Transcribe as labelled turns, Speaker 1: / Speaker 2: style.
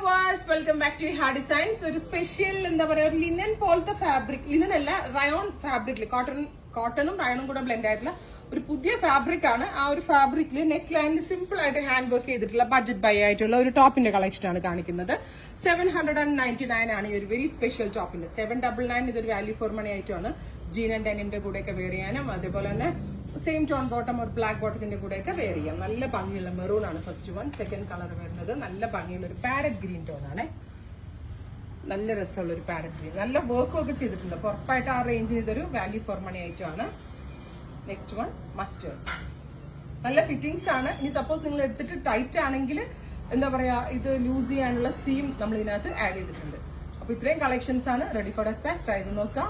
Speaker 1: Viewers, welcome back to ഹാ designs. ഒരു special എന്താ പറയാ, ഒരു ലിനൻ പോലത്തെ ഫാബ്രിക്, ലിനൻ അല്ല റയോൺ ഫാബ്രിക്കിൽ, കോട്ടണും റയോണും കൂടെ ബ്ലെൻഡ് ആയിട്ടുള്ള ഒരു പുതിയ ഫാബ്രിക് ആണ്. ആ ഒരു ഫാബ്രിക്കിൽ നെക്ക് ലൈനിൽ സിമ്പിൾ ആയിട്ട് ഹാൻഡ് വർക്ക് ചെയ്തിട്ടുള്ള ബഡ്ജറ്റ് ബൈ ആയിട്ടുള്ള ഒരു ടോപ്പിന്റെ കളക്ഷൻ ആണ് കാണിക്കുന്നത്. 799 ആണ് ഈ ഒരു വെരി സ്പെഷ്യൽ ടോപ്പിന്റെ. 799 ഇതൊരു വാല്യൂ ഫോർ മണി ആയിട്ടാണ്. ജീൻ ആൻഡ് ഡെനിമിന്റെ കൂടെയൊക്കെ വെയർ ചെയ്യാനും അതേപോലെ തന്നെ സെയിം ടോൺ ബോട്ടം ഒരു ബ്ലാക്ക് ബോട്ടത്തിന്റെ കൂടെയൊക്കെ വെയർ ചെയ്യാം. നല്ല ഭംഗിയുള്ള മെറൂൺ ആണ് ഫസ്റ്റ് വൺ. സെക്കൻഡ് കളർ വരുന്നത് നല്ല ഭംഗിയുള്ള ഒരു പാരറ്റ് ഗ്രീൻ ടോൺ ആണ്. നല്ല രസമുള്ള ഒരു പാരറ്റ് ഗ്രീൻ, നല്ല വർക്കും ഒക്കെ ചെയ്തിട്ടുണ്ട്. അപ്പൊ ഉറപ്പായിട്ട് ആ റേഞ്ചിൽ ഇതൊരു വാല്യൂ ഫോർ മണി ആയിട്ടാണ്. നെക്സ്റ്റ് വൺ മസ്റ്റേർഡ്, നല്ല ഫിറ്റിംഗ്സ് ആണ്. ഇനി സപ്പോസ് നിങ്ങൾ എടുത്തിട്ട് ടൈറ്റ് ആണെങ്കിൽ എന്താ പറയാ, ഇത് ലൂസ് ചെയ്യാനുള്ള സീം നമ്മൾ ഇതിനകത്ത് ആഡ് ചെയ്തിട്ടുണ്ട്. അപ്പൊ ഇത്രയും കളക്ഷൻസ് ആണ്. Ready for dispatch. ട്രൈ ചെയ്ത് നോക്കാം.